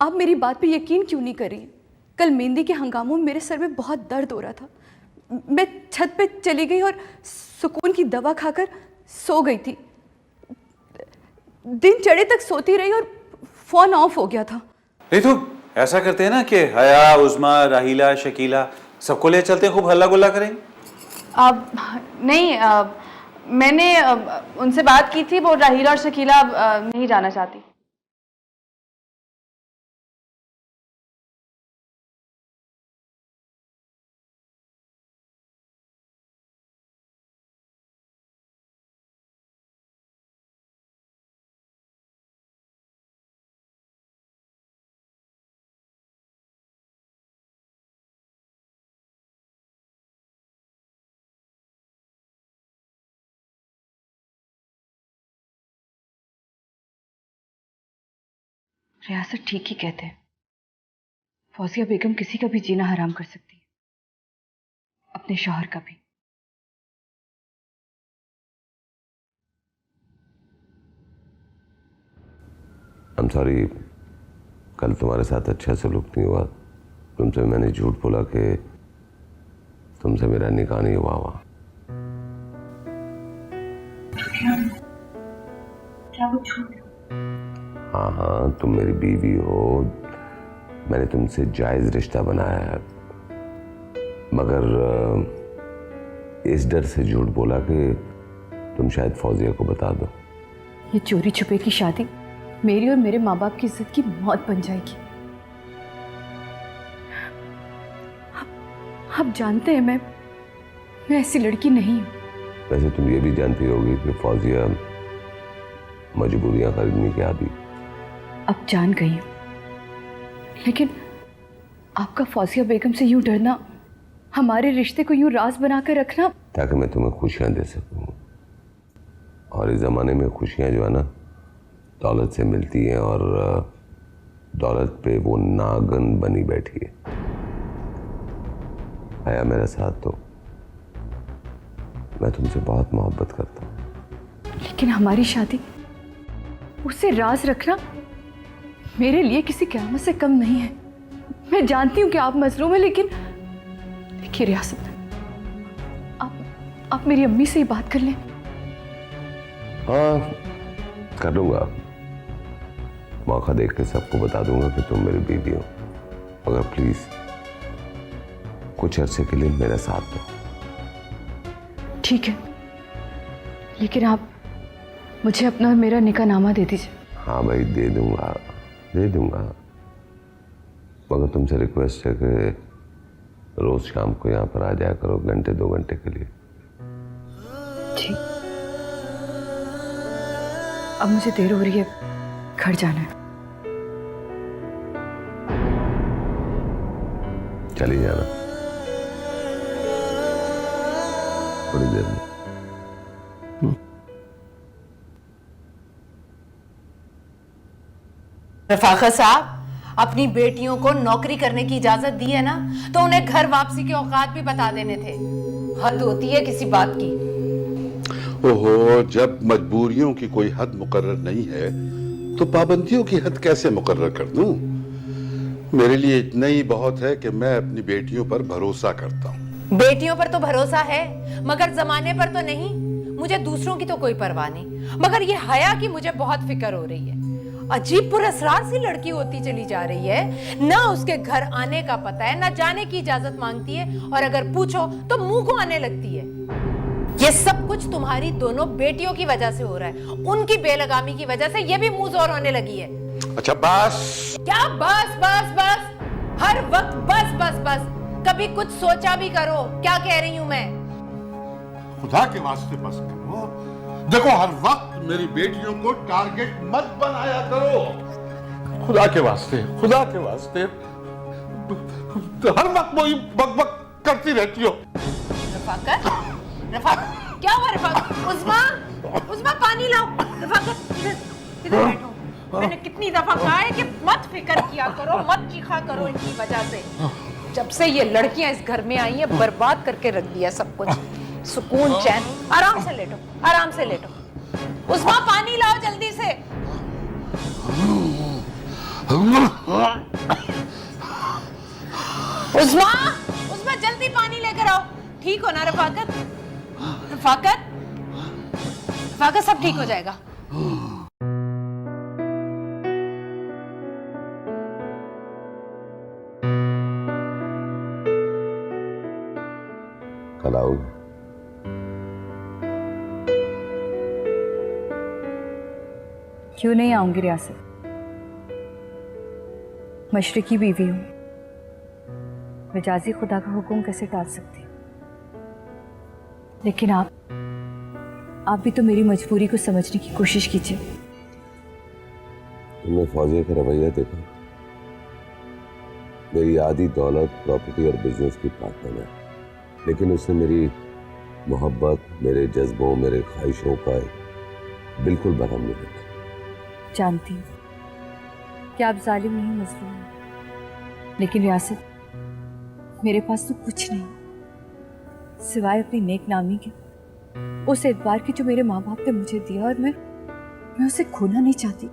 आप मेरी बात पे यकीन क्यों नहीं कर रही? कल मेहंदी के हंगामों में मेरे सर में बहुत दर्द हो रहा था। मैं छत पे चली गई और सुकून की दवा खाकर सो गई थी। दिन चढ़े तक सोती रही और फोन ऑफ हो गया था। नहीं तो ऐसा करते हैं ना कि हया, उस्मा, राहीला, शकीला सबको ले चलते हैं, खूब हल्ला गुल्ला करेंगे। अब नहीं, मैंने उनसे बात की थी, वो राहीला और शकीला नहीं जाना चाहती। रियासत ठीक ही कहते हैं, फौजिया बेगम किसी का भी जीना हराम कर सकती है, अपने शौहर का भी। I'm sorry, कल तुम्हारे साथ अच्छा सलूक नहीं हुआ। तुमसे मैंने झूठ बोला कि तुमसे मेरा निकाह नहीं हुआ हुआ। क्या वो झूठ? हाँ हाँ, तुम मेरी बीवी हो, मैंने तुमसे जायज रिश्ता बनाया है, मगर इस डर से झूठ बोला कि तुम शायद फौजिया को बता दो। ये चोरी छुपे की शादी मेरी और मेरे माँ बाप की इज्जत की मौत बन जाएगी। आप जानते हैं मैं ऐसी लड़की नहीं हूँ। वैसे तुम ये भी जानती होगी कि फौजिया मजबूरियां खरीदने की आदी। अब जान गई हूँ, लेकिन आपका फौजिया बेगम से यूं डरना, हमारे रिश्ते को यूं राज बनाकर रखना, ताकि मैं तुम्हें खुशियां दे सकूं। और इस जमाने में खुशियां जो है ना, दौलत से मिलती हैं, और दौलत पे वो नागन बनी बैठी है। आया मेरा साथ दो, मैं तुमसे बहुत मोहब्बत करता हूँ। लेकिन हमारी शादी, उससे राज रखना मेरे लिए किसी क़यामत से कम नहीं है। मैं जानती हूँ कि आप मजलूम हैं, लेकिन देखिए रियासत, आप मेरी अम्मी से ही बात कर लें। हाँ, कर लूंगा। मौका देख के सबको बता दूंगा कि तुम मेरी बीवी हो, मगर प्लीज कुछ अरसे के लिए मेरा साथ दो। ठीक है, लेकिन आप मुझे अपना और मेरा निकाहनामा दे दीजिए। हाँ भाई, दे दूंगा, मगर तुमसे रिक्वेस्ट है कि रोज शाम को यहाँ पर आ जाया करो, घंटे 2 घंटे के लिए। ठीक, अब मुझे देर हो रही है, घर जाना है। चली जाना थोड़ी देर में। रफाका साहब, अपनी बेटियों को नौकरी करने की इजाजत दी है ना, तो उन्हें घर वापसी के औकात भी बता देने थे। हद होती है किसी बात की। ओहो, जब मजबूरियों की कोई हद मुकर्रर नहीं है तो पाबंदियों की हद कैसे मुकर्रर कर दूं? मेरे लिए इतना ही बहुत है कि मैं अपनी बेटियों पर भरोसा करता हूँ। बेटियों पर तो भरोसा है, मगर जमाने पर तो नहीं। मुझे दूसरों की तो कोई परवाह नहीं, मगर ये हया की मुझे बहुत फिक्र हो रही है। अजीब पुरअसरार सी लड़की होती चली जा रही है, ना उसके घर आने का पता है, ना जाने की इजाजत मांगती है, और अगर पूछो तो मुंह को आने लगती है। ये सब कुछ तुम्हारी दोनों बेटियों की वजह से हो रहा है। उनकी बेलगामी की वजह से ये भी मुंह जोर होने लगी है। अच्छा बस। क्या बस बस बस? हर वक्त बस बस बस। कभी कुछ सोचा भी करो, क्या कह रही हूं मैं? खुदा के वास्ते बस करो। देखो, हर वक्त मेरी बेटियों को टारगेट मत बनाया करो। खुदा के वास्ते हर वक्त वही बक करती रहती हो। रफाकत, क्या हुआ रफाकत? उस्मा पानी लाओ। रफाकत, इधर बैठो। मैंने कितनी दफा कहा है कि मत फिक्र किया करो, मत चीखा करो इनकी वजह से। जब से ये लड़कियां इस घर में आई हैं, बर्बाद करके रख दिया सब कुछ। सुकून, चैन। आराम से लेटो। उस्मा पानी लाओ जल्दी से। उस्मा, उस्मा जल्दी पानी लेकर आओ। ठीक हो ना रफाकत? रफाकत, रफाकत सब ठीक हो जाएगा। कल आओगे? क्यों नहीं आऊंगी रियासत? मशरकी बीवी हूं, मिजाजी खुदा का हुक्म कैसे टाल सकती? लेकिन आप भी तो मेरी मजबूरी को समझने की कोशिश कीजिए। तुमने फौजिया का रवैया देखा? मेरी आधी दौलत, प्रॉपर्टी और बिजनेस की पार्टनर है, लेकिन उसने मेरी मोहब्बत, मेरे जज्बों, मेरे ख्वाहिशों का बिल्कुल बरहम नहीं रखा। जानती हूँ कि आप जालिम नहीं, मजलूम हैं, लेकिन रियासत मेरे पास तो कुछ नहीं सिवाय अपनी नेक नामी के, उस एतबार की जो मेरे माँ बाप ने मुझे दिया, और मैं उसे खोना नहीं चाहती।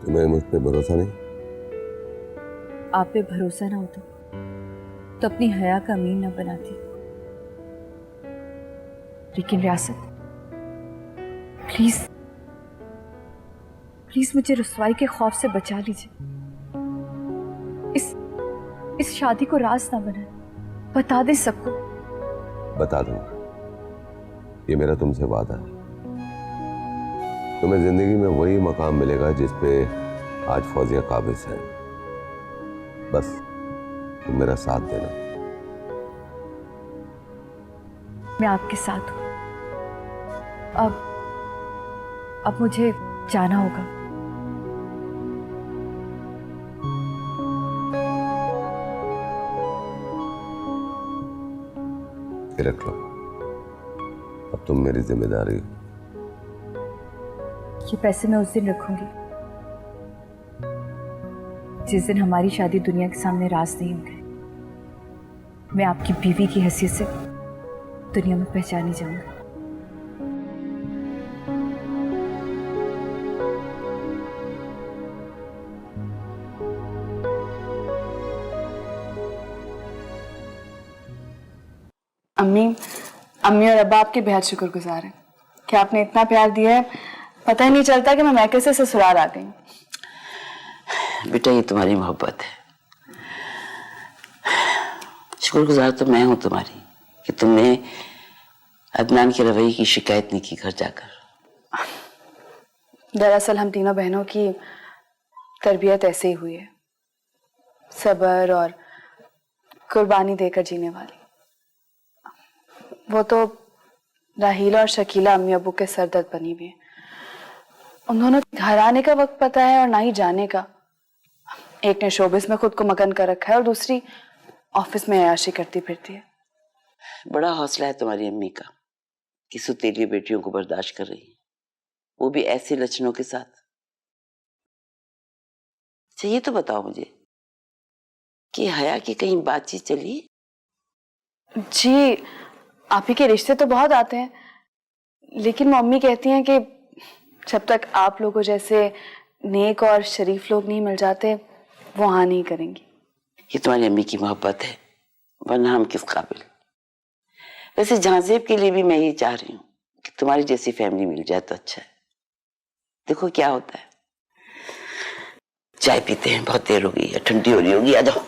तुम्हें मुझ पे भरोसा नहीं? आप पे भरोसा ना होता तो अपनी हया का अमीन ना बनाती। लेकिन रियासत प्लीज प्लीज मुझे रुसवाई के खौफ से बचा लीजिए। इस शादी को राज ना बनाए, बता दे सबको। बता दूंगा, ये मेरा तुमसे वादा है। तुम्हें जिंदगी में वही मकाम मिलेगा जिस पे आज फौजिया काबिज है। बस तुम मेरा साथ देना। मैं आपके साथ हूं। अब मुझे जाना होगा। ये रख लो, अब तुम मेरी जिम्मेदारी हो। ये पैसे मैं उस दिन रखूंगी जिस दिन हमारी शादी दुनिया के सामने राज नहीं होगी। मैं आपकी बीवी की हैसियत से दुनिया में पहचानी जाऊंगी। अम्मी और अब्बा आपके बेहद शुक्रगुजार हैं कि आपने इतना प्यार दिया है। पता ही नहीं चलता कि मैं मैके से ससुराल आ गई। बेटा ये तुम्हारी मोहब्बत है। शुक्रगुजार तो मैं हूं तुम्हारी कि तुमने अदनान के रवैये की शिकायत नहीं की घर जाकर। दरअसल हम तीनों बहनों की तरबियत ऐसे ही हुई है, सब्र और कुर्बानी देकर जीने वाली। वो तो राहीला और शकीला अम्मी अब्बू के सरदर्द बनी हुई है। उन दोनों घर आने का वक्त पता है और ना ही जाने का। एक ने शोबिस में खुद को मगन कर रखा है और दूसरी ऑफिस में अयाशी करती फिरती है। बड़ा हौसला है तुम्हारी अम्मी का कि सुतेली बेटियों को बर्दाश्त कर रही है, वो भी ऐसे लक्षणों के साथ। अच्छा ये तो बताओ मुझे कि हया की कहीं बातचीत चली? जी आप ही के रिश्ते तो बहुत आते हैं, लेकिन मम्मी कहती हैं कि जब तक आप लोगों जैसे नेक और शरीफ लोग नहीं मिल जाते वो हाँ नहीं करेंगी। ये तुम्हारी अम्मी की मोहब्बत है, वरना हम किस काबिल। वैसे जहांजेब के लिए भी मैं ये चाह रही हूँ कि तुम्हारी जैसी फैमिली मिल जाए तो अच्छा है। देखो क्या होता है। चाय पीते हैं, बहुत देर हो गई है, ठंडी हो रही होगी, आ जाओ।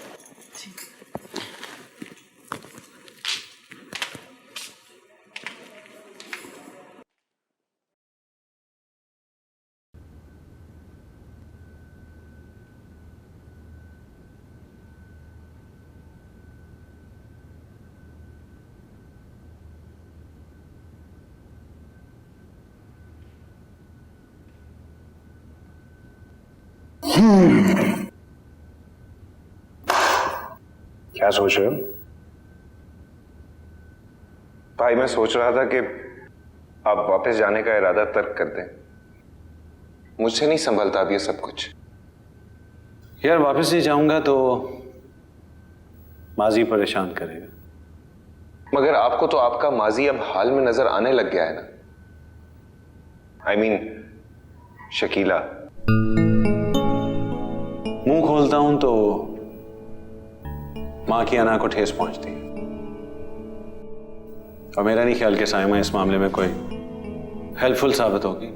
क्या सोच रहे हो? भाई मैं सोच रहा था कि आप वापस जाने का इरादा तर्क कर दें। मुझसे नहीं संभलता अब ये सब कुछ। यार वापस नहीं जाऊंगा तो माजी परेशान करेगा। मगर आपको तो आपका माजी अब हाल में नजर आने लग गया है ना। I mean, Shakeela. बोलता हूं तो मां की अना को ठेस पहुंचती है। और मेरा नहीं ख्याल कि साइमा इस मामले में कोई हेल्पफुल साबित होगी।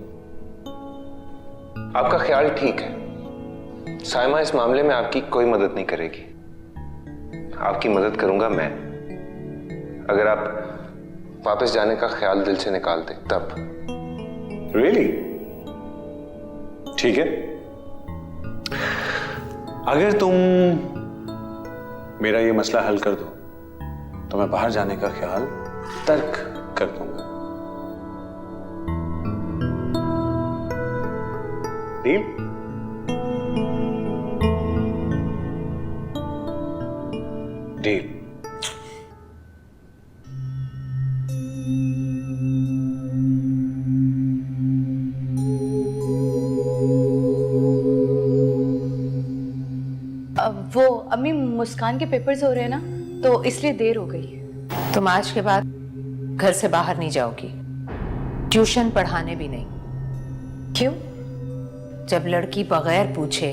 आपका ख्याल ठीक है, साइमा इस मामले में आपकी कोई मदद नहीं करेगी। आपकी मदद करूंगा मैं, अगर आप वापस जाने का ख्याल दिल से निकाल दें तब। रियली? ठीक है, अगर तुम मेरा ये मसला हल कर दो तो मैं बाहर जाने का ख्याल तर्क कर दूंगा। डील? डील। वो अम्मी मुस्कान के पेपर्स हो रहे हैं ना, तो इसलिए देर हो गई। तुम आज के बाद घर से बाहर नहीं जाओगी, ट्यूशन पढ़ाने भी नहीं। क्यों? जब लड़की बगैर पूछे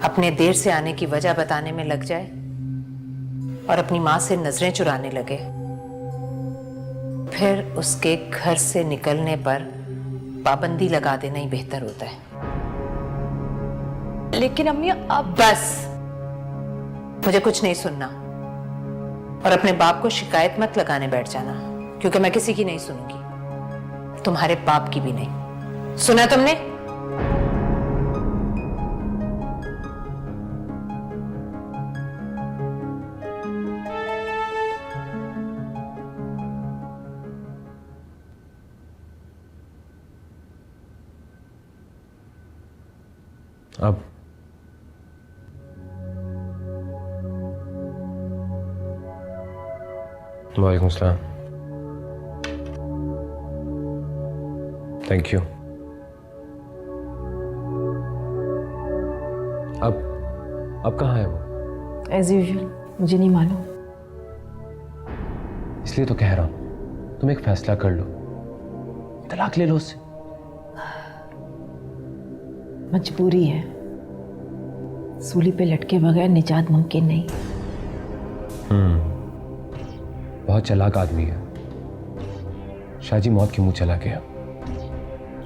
अपने देर से आने की वजह बताने में लग जाए और अपनी मां से नजरें चुराने लगे, फिर उसके घर से निकलने पर पाबंदी लगा देना ही बेहतर होता है। लेकिन अम्मी अब बस, मुझे कुछ नहीं सुनना और अपने बाप को शिकायत मत लगाने बैठ जाना, क्योंकि मैं किसी की नहीं सुनूंगी, तुम्हारे बाप की भी नहीं। सुना तुमने? अब वालेकुम सलाम। Thank you. अब कहाँ है वो? एज यूजुअल, मुझे नहीं मालूम। इसलिए तो कह रहा हूं तुम एक फैसला कर लो, तलाक ले लो उससे। मजबूरी है, सूली पे लटके बगैर निजात मुमकिन नहीं। बहुत चालाक आदमी है, शाहजी मौत के मुंह चला गया,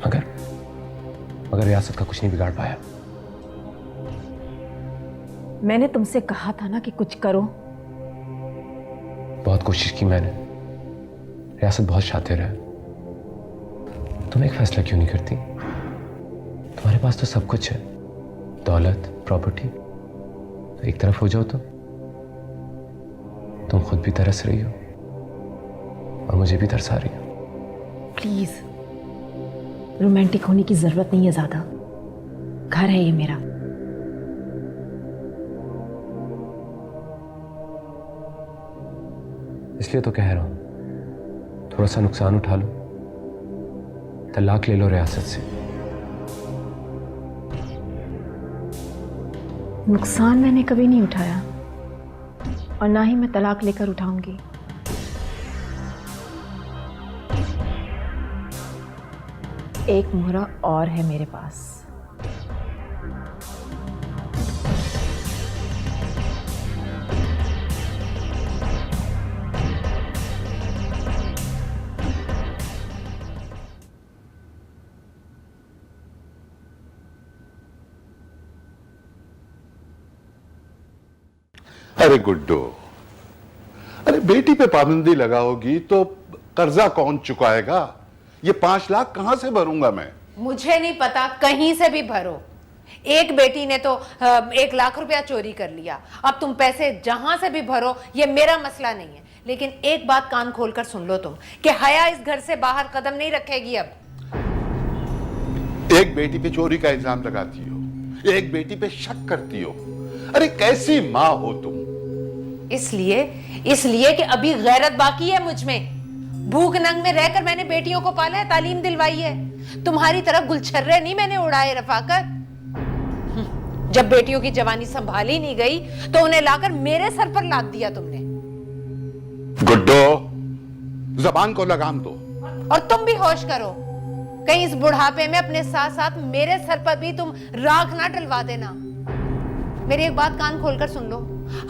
मगर रियासत का कुछ नहीं बिगाड़ पाया। मैंने तुमसे कहा था ना कि कुछ करो। बहुत कोशिश की मैंने, रियासत बहुत शातिर है। तुम एक फैसला क्यों नहीं करती? तुम्हारे पास तो सब कुछ है, दौलत, प्रॉपर्टी, तो एक तरफ हो जाओ। तुम खुद भी तरस रही हो और मुझे भी तरसा रही हो। प्लीज, रोमांटिक होने की जरूरत नहीं है ज्यादा। घर है ये मेरा। इसलिए तो कह रहा हूं, थोड़ा सा नुकसान उठा लो, तलाक ले लो रियासत से। नुकसान मैंने कभी नहीं उठाया और ना ही मैं तलाक लेकर उठाऊंगी। एक मोहरा और है मेरे पास। अरे गुड्डो, अरे बेटी पे पाबंदी लगाओगी तो कर्जा कौन चुकाएगा? ये 5 लाख कहां से भरूंगा मैं? मुझे नहीं पता, कहीं से भी भरो। एक बेटी ने तो 1 लाख रुपया चोरी कर लिया, अब तुम पैसे जहां से भी भरो, ये मेरा मसला नहीं है। लेकिन एक बात कान खोलकर सुन लो तुम, कि हया इस घर से बाहर कदम नहीं रखेगी अब। एक बेटी पे चोरी का इल्जाम लगाती हो, एक बेटी पे शक करती हो। अरे कैसी माँ हो तुम? इसलिए कि अभी गैरत बाकी है मुझ में। भूख नंग में रहकर मैंने बेटियों को पाला है, तालीम दिलवाई है। तुम्हारी तरफ गुलछर्रे नहीं मैंने उड़ाए रफाकत। जब बेटियों की जवानी संभाली नहीं गई तो उन्हें लाकर मेरे सर पर लाद दिया तुमने। गुड्डो, जबान को लगाम दो। और तुम भी होश करो, कहीं इस बुढ़ापे में अपने साथ साथ मेरे सर पर भी तुम राख ना डलवा देना। मेरी एक बात कान खोलकर सुन लो,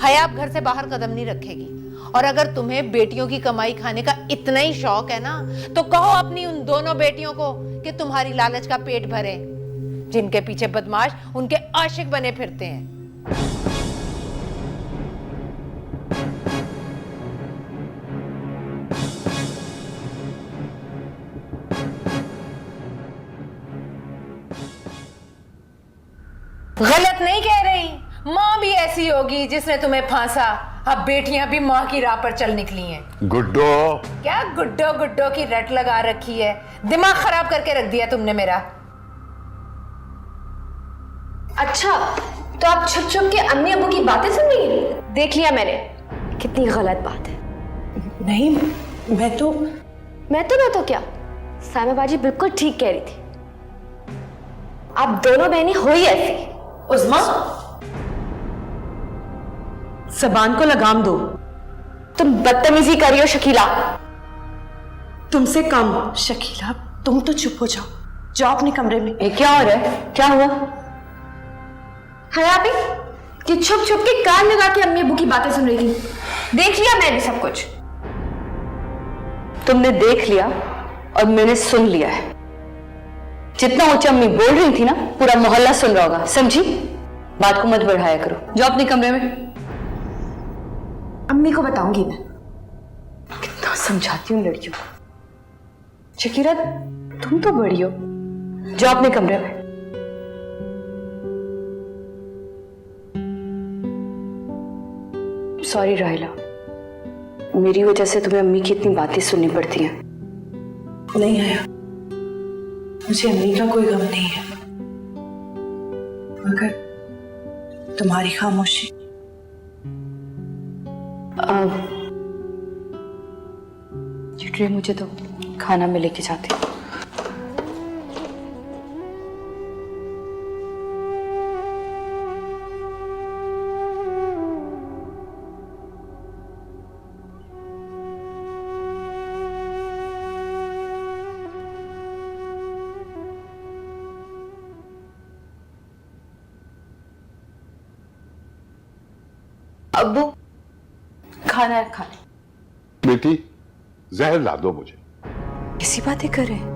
हया अब घर से बाहर कदम नहीं रखेगी। और अगर तुम्हें बेटियों की कमाई खाने का इतना ही शौक है ना, तो कहो अपनी उन दोनों बेटियों को कि तुम्हारी लालच का पेट भरे, जिनके पीछे बदमाश उनके आशिक बने फिरते हैं। गलत नहीं कह रही, माँ भी ऐसी होगी जिसने तुम्हें फांसा। अब बेटियां भी माँ की राह पर चल निकली हैं। गुड्डो, क्या गुड्डो गुड्डो की रट लगा रखी है, दिमाग खराब करके रख दिया तुमने मेरा। अच्छा, तो आप छुप छुप के अम्मी अब्बू की बातें सुन रही हैं? देख लिया मैंने, कितनी गलत बात है। नहीं, मैं तो क्या, साइमा बाजी बिल्कुल ठीक कह रही थी। आप दोनों बहनें हो ही ऐसी। उस्मा, ज़बान को लगाम दो। तुम बदतमीजी कर रही हो शकीला। तुमसे कम। शकीला, तुम तो चुप हो जाओ, जाओ अपने कमरे में। क्या हो रहा है? क्या हुआ? हया भी कि छुप छुप के कान लगा के अम्मी अब्बू की बातें सुन रही थी। देख लिया मैंने सब कुछ। तुमने देख लिया और मैंने सुन लिया है। जितना ऊंचा अम्मी बोल रही थी ना, पूरा मोहल्ला सुन रहा होगा, समझी? बात को मत बढ़ाया करो, जाओ अपने कमरे में। अम्मी को बताऊंगी मैं। कितना समझाती हूँ लड़कियों को। शकीरा, तुम तो बड़ी हो, जाओ अपने कमरे में। सॉरी राहिला, मेरी वजह से तुम्हें अम्मी की इतनी बातें सुननी पड़ती हैं। नहीं आया, मुझे अम्मी का कोई गम नहीं है, मगर तुम्हारी खामोशी। ये ट्रे मुझे तो खाना में लेके जाती हूँ। अब्बू, खाना है, खाना। बेटी, जहर ला दो मुझे। कैसी बातें कर रहे हैं?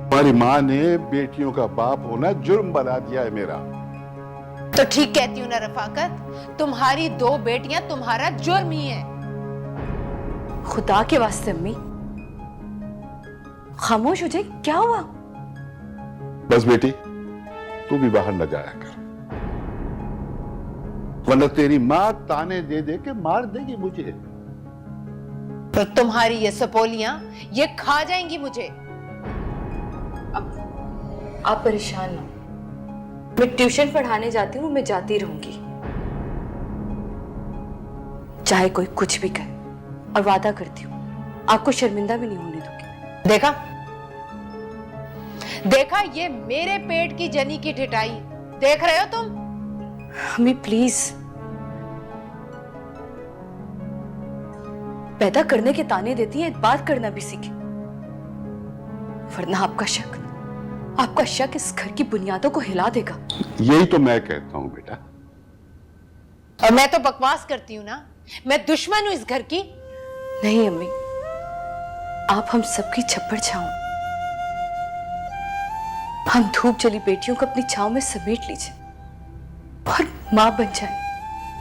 हमारी माँ ने बेटियों का बाप होना जुर्म बना दिया है मेरा। तो ठीक कहती हूँ ना रफाकत, तुम्हारी दो बेटियां तुम्हारा जुर्म ही है। खुदा के वास्ते अम्मी खामोश हो जाए। क्या हुआ? बस बेटी, तू भी बाहर न जाया कर, वरना तेरी माँ ताने दे दे के मार देगी मुझे। तो तुम्हारी ये सपोलियां ये खा जाएंगी मुझे। आप परेशान ना, मैं ट्यूशन पढ़ाने जाती हूँ, मैं जाती रहूंगी, चाहे कोई कुछ भी कहे, और वादा करती हूँ आपको शर्मिंदा भी नहीं होने दूंगी। देखा देखा, ये मेरे पेट की जनी की ढिठाई देख रहे हो तुम? अम्मी प्लीज, पैदा करने के ताने देती है, बात करना भी सीखे, वरना आपका शक इस घर की बुनियादों को हिला देगा। यही तो मैं कहता हूं बेटा। और मैं तो बकवास करती हूँ ना, मैं दुश्मन हूं इस घर की। नहीं अम्मी, आप हम सबकी छप्पड़ छांव, हम धूप जली बेटियों को अपनी छांव में समेट लीजिए और मां बन जाए,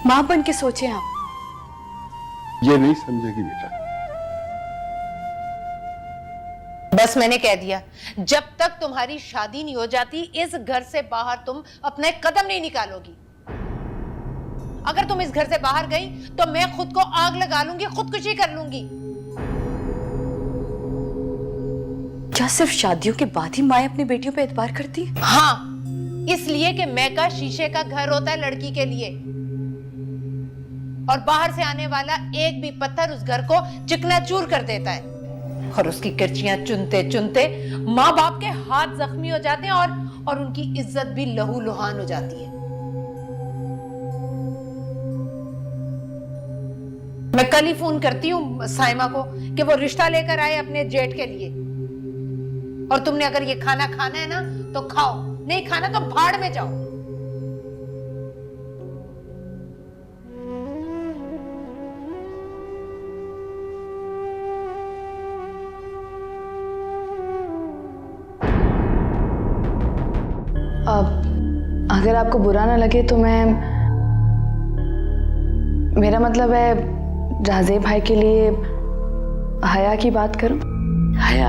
मां बन के सोचे हम। ये नहीं समझेगी बेटा। बस मैंने कह दिया, जब तक तुम्हारी शादी नहीं हो जाती इस घर से बाहर तुम अपने कदम नहीं निकालोगी। अगर तुम इस घर से बाहर गई तो मैं खुद को आग लगा लूंगी, खुदकुशी कर लूंगी। क्या सिर्फ शादियों के बाद ही माएं अपनी बेटियों पे एतबार करती है? हाँ, इसलिए कि मैका शीशे का घर होता है लड़की के लिए, और बाहर से आने वाला एक भी पत्थर उस घर को चिकनाचूर कर देता है, और उसकी किरचियां चुनते चुनते माँ बाप के हाथ जख्मी हो जाते हैं और उनकी इज्जत भी लहू लुहान हो जाती है। मैं कल ही फोन करती हूँ साइमा को कि वो रिश्ता लेकर आए अपने जेठ के लिए, और तुमने अगर ये खाना खाना है ना तो खाओ, नहीं खाना तो भाड़ में जाओ। अगर आपको बुरा ना लगे तो मेरा मतलब है राजेब भाई के लिए हया की बात करूं। हया